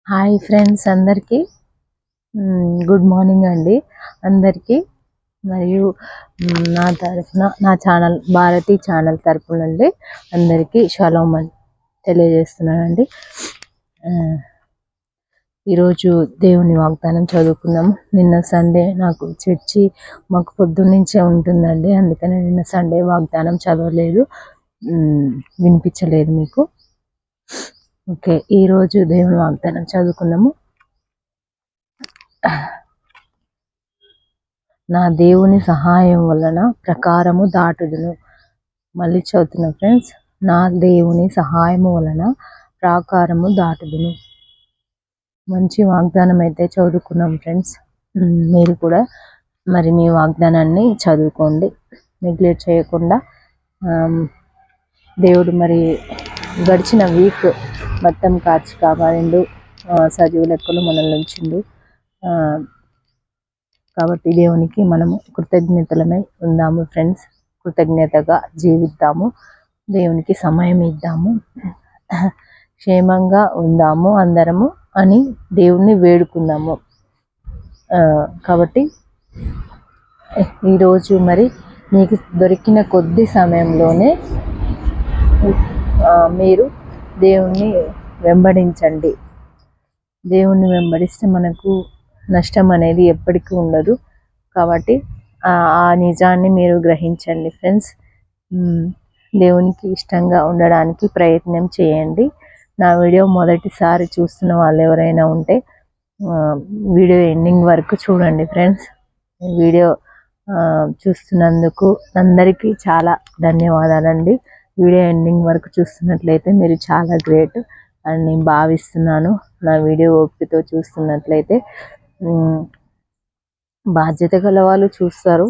Hi friends అందరికీ good morning అండి అందరికీ. మరియు నా తరఫున నా ఛానల్ భారతి ఛానల్ తరఫున నుండి అందరికీ షాలోమ్ అని తెలియజేస్తున్నానండి. ఈరోజు దేవుని వాగ్దానం చదువుకుందాము. నిన్న సండే నాకు చర్చి మాకు పొద్దున్నుంచే ఉంటుందండి, అందుకని నిన్న సండే వాగ్దానం చదవలేదు, వినిపించలేదు మీకు. ఓకే, ఈరోజు దేవుని వాగ్దానం చదువుకుందాము. నా దేవుని సహాయం వలన ప్రకారము దాటుదును. మళ్ళీ చదువుతున్నా ఫ్రెండ్స్, నా దేవుని సహాయము వలన ప్రాకారము దాటుదును. మంచి వాగ్దానం అయితే చదువుకున్నాం ఫ్రెండ్స్. మీరు కూడా మరి మీ వాగ్దానాన్ని చదువుకోండి, నెగ్లెక్ట్ చేయకుండా. దేవుడు మరి గడిచిన వీక్ మొత్తం కాచి కాపాడిండు, సజీవ లెక్కలు మనల్ని ఉంచిండు. కాబట్టి దేవునికి మనము కృతజ్ఞతలమై ఉందాము ఫ్రెండ్స్. కృతజ్ఞతగా జీవిద్దాము, దేవునికి సమయం ఇద్దాము, క్షేమంగా ఉందాము అందరము అని దేవుణ్ణి వేడుకుందాము. కాబట్టి ఈరోజు మరి మీకు దొరికిన కొద్ది సమయంలోనే మీరు దేవుణ్ణి వెంబడించండి. దేవుణ్ణి వెంబడిస్తే మనకు నష్టం అనేది ఎప్పటికీ ఉండదు. కాబట్టి ఆ నిజాన్ని మీరు గ్రహించండి ఫ్రెండ్స్. దేవునికి ఇష్టంగా ఉండడానికి ప్రయత్నం చేయండి. నా వీడియో మొదటిసారి చూస్తున్న వాళ్ళు ఎవరైనా ఉంటే వీడియో ఎండింగ్ వరకు చూడండి ఫ్రెండ్స్. వీడియో చూస్తున్నందుకు అందరికీ చాలా ధన్యవాదాలండి. వీడియో ఎండింగ్ వరకు చూస్తున్నట్లయితే మీరు చాలా గ్రేట్ అని నేను భావిస్తున్నాను. నా వీడియో ఓపికతో చూస్తున్నట్లయితే బాధ్యత గల వాళ్ళు చూస్తారు,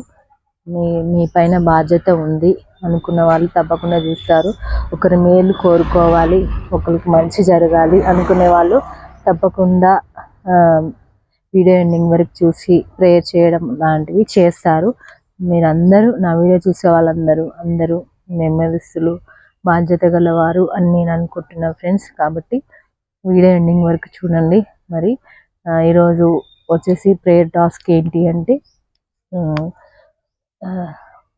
మీ పైన బాధ్యత ఉంది అనుకున్న వాళ్ళు తప్పకుండా చూస్తారు. ఒకరి మేలు కోరుకోవాలి, ఒకరికి మంచి జరగాలి అనుకునే వాళ్ళు తప్పకుండా వీడియో ఎండింగ్ వరకు చూసి ప్రేయర్ చేయడం లాంటివి చేస్తారు. మీరందరూ నా వీడియో చూసే వాళ్ళందరూ నెమ్మదిస్తులు, బాధ్యత గలవారు అని నేను అనుకుంటున్నాను ఫ్రెండ్స్. కాబట్టి వీడియో ఎండింగ్ వరకు చూడండి. మరి ఈరోజు వచ్చేసి ప్రేయర్ టాస్క్ ఏంటి అంటే,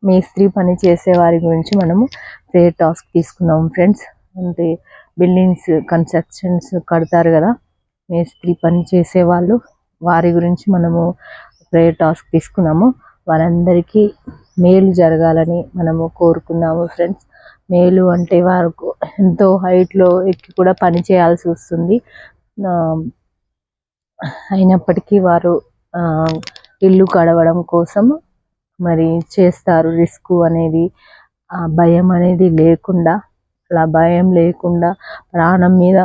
మేస్త్రీ పని చేసే వారి గురించి మనము ప్రేయర్ టాస్క్ తీసుకున్నాము ఫ్రెండ్స్. అంటే బిల్డింగ్స్ కన్స్ట్రక్షన్స్ కడతారు కదా, మేస్త్రీ పని చేసేవాళ్ళు, వారి గురించి మనము ప్రేయర్ టాస్క్ తీసుకున్నాము. వారందరికీ మేలు జరగాలని మనము కోరుకున్నాము ఫ్రెండ్స్. మేలు అంటే వారు ఎంతో హైట్లో ఎక్కి కూడా పని చేయాల్సి వస్తుంది. అయినప్పటికీ వారు ఇల్లు కడవడం కోసం మరి చేస్తారు. రిస్క్ అనేది, భయం అనేది లేకుండా, అలా భయం లేకుండా, ప్రాణం మీద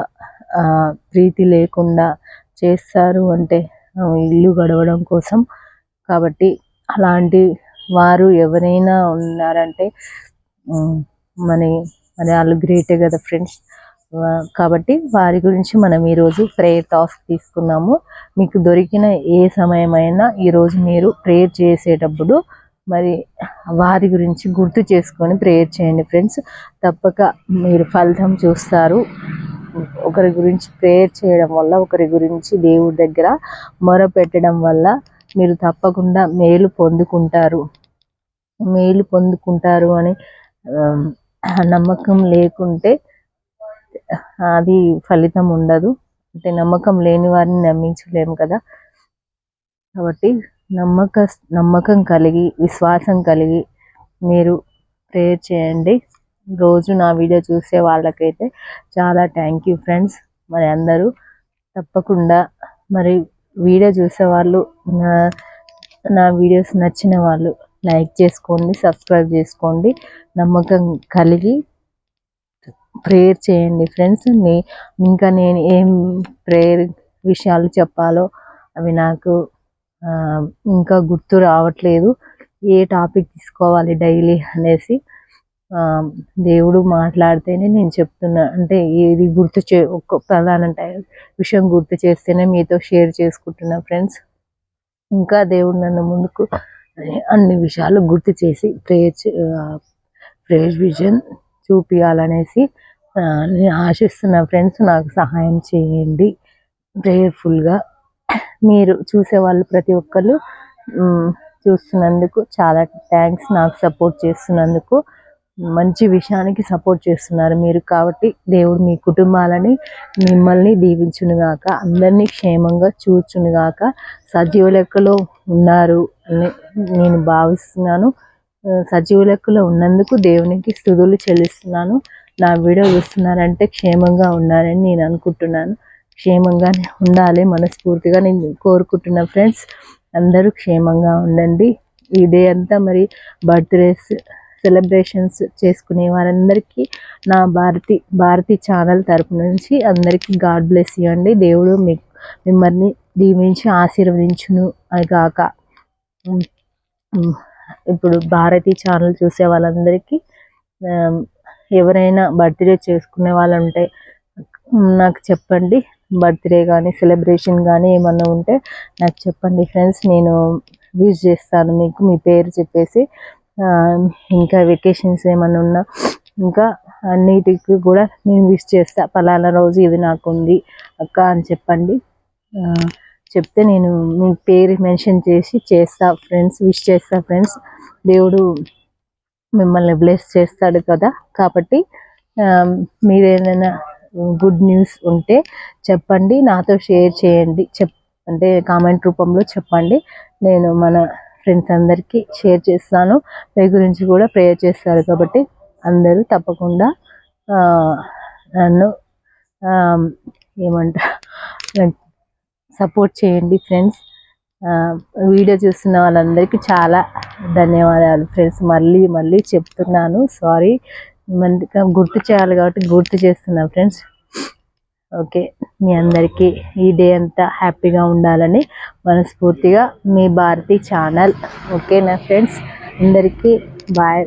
ప్రీతి లేకుండా చేస్తారు అంటే ఇల్లు గడవడం కోసం. కాబట్టి అలాంటి వారు ఎవరైనా ఉన్నారంటే మరి వాళ్ళు గ్రేటే కదా ఫ్రెండ్స్. కాబట్టి వారి గురించి మనం ఈరోజు ప్రేయర్ టాస్క్ తీసుకున్నాము. మీకు దొరికిన ఏ సమయమైనా ఈరోజు మీరు ప్రేయర్ చేసేటప్పుడు మరి వారి గురించి గుర్తు చేసుకొని ప్రేయర్ చేయండి ఫ్రెండ్స్. తప్పక మీరు ఫలితం చూస్తారు. ఒకరి గురించి ప్రేయర్ చేయడం వల్ల, ఒకరి గురించి దేవుడి దగ్గర మొరపెట్టడం వల్ల మీరు తప్పకుండా మేలు పొందుకుంటారు అని నమ్మకం లేకుంటే అది ఫలితం ఉండదు. అంటే నమ్మకం లేని వారిని నమ్మించలేము కదా. కాబట్టి నమ్మకం కలిగి, విశ్వాసం కలిగి మీరు ప్రేయర్ చేయండి. రోజు నా వీడియో చూసే వాళ్ళకైతే చాలా థ్యాంక్ యూ ఫ్రెండ్స్. మరి అందరూ తప్పకుండా మరి వీడియో చూసే వాళ్ళు, నా వీడియోస్ నచ్చిన వాళ్ళు లైక్ చేసుకోండి, సబ్స్క్రైబ్ చేసుకోండి. నమ్మకం కలిగి ప్రేయర్ చేయండి ఫ్రెండ్స్. ఇంకా నేను ఏం ప్రేయర్ విషయాలు చెప్పాలో అవి నాకు ఇంకా గుర్తు రావట్లేదు. ఏ టాపిక్ తీసుకోవాలి డైలీ అనేసి దేవుడు మాట్లాడితేనే నేను చెప్తున్నా. అంటే ఏది ఒక్క ప్రధాన విషయం గుర్తు చేస్తేనే మీతో షేర్ చేసుకుంటున్నా ఫ్రెండ్స్. ఇంకా దేవుడు నన్ను ముందుకు అన్ని విషయాలు గుర్తు చేసి ప్రేయర్ విజన్ చూపించాలనేసి నేను ఆశిస్తున్నా ఫ్రెండ్స్. నాకు సహాయం చేయండి. ప్రేయర్ఫుల్గా మీరు చూసేవాళ్ళు ప్రతి ఒక్కళ్ళు చూస్తున్నందుకు చాలా థ్యాంక్స్. నాకు సపోర్ట్ చేస్తున్నందుకు, మంచి విషయానికి సపోర్ట్ చేస్తున్నారు మీరు. కాబట్టి దేవుడు మీ కుటుంబాలని మిమ్మల్ని దీవించునుగాక, అందరినీ క్షేమంగా చూచునుగాక. సజీవ లెక్కలో ఉన్నారు అని నేను భావిస్తున్నాను. సజీవ లెక్కలో ఉన్నందుకు దేవునికి స్తుతులు చెల్లిస్తున్నాను. నా వీడియో చూస్తున్నారంటే క్షేమంగా ఉన్నారని నేను అనుకుంటున్నాను. క్షేమంగానే ఉండాలి మనస్ఫూర్తిగా నేను కోరుకుంటున్నా ఫ్రెండ్స్. అందరూ క్షేమంగా ఉండండి. ఈ డే అంతా మరి బర్త్డేస్ సెలబ్రేషన్స్ చేసుకునే వారందరికీ నా భారతి ఛానల్ తరపు నుంచి అందరికీ గాడ్ బ్లెస్ యూ అండి. దేవుడు మిమ్మల్ని దీవించి ఆశీర్వదించును అని గాక. ఇప్పుడు భారతి ఛానల్ చూసే వాళ్ళందరికీ ఎవరైనా బర్త్డే చేసుకునే వాళ్ళు ఉంటే నాకు చెప్పండి. బర్త్డే కానీ సెలబ్రేషన్ కానీ ఏమన్నా ఉంటే నాకు చెప్పండి ఫ్రెండ్స్. నేను విష్ చేస్తాను మీకు, మీ పేరు చెప్పేసి. ఇంకా వెకేషన్స్ ఏమన్నా ఉన్నా ఇంకా అన్నిటికి కూడా నేను విష్ చేస్తా. పలానా రోజు ఇది నాకు ఉంది అక్క అని చెప్పండి. చెప్తే నేను మీ పేరు మెన్షన్ చేసి చేస్తా ఫ్రెండ్స్, విష్ చేస్తా ఫ్రెండ్స్. దేవుడు మిమ్మల్ని బ్లెస్ చేస్తాడు కదా. కాబట్టి మీరేదైనా గుడ్ న్యూస్ ఉంటే చెప్పండి, నాతో షేర్ చేయండి. అంటే కామెంట్ రూపంలో చెప్పండి. నేను మన ఫ్రెండ్స్ అందరికీ షేర్ చేస్తాను. మీ గురించి కూడా ప్రేయర్ చేస్తారు కాబట్టి అందరూ తప్పకుండా నన్ను సపోర్ట్ చేయండి ఫ్రెండ్స్. వీడియో చూస్తున్న వాళ్ళందరికీ చాలా ధన్యవాదాలు ఫ్రెండ్స్. మళ్ళీ చెప్తున్నాను, సారీ. గుర్తు చేయాలి కాబట్టి గుర్తు చేస్తున్నా ఫ్రెండ్స్. ఓకే, మీ అందరికీ ఈ డే అంతా హ్యాపీగా ఉండాలని మనస్ఫూర్తిగా మీ భారతి ఛానల్. ఓకేనా ఫ్రెండ్స్, అందరికీ బాయ్.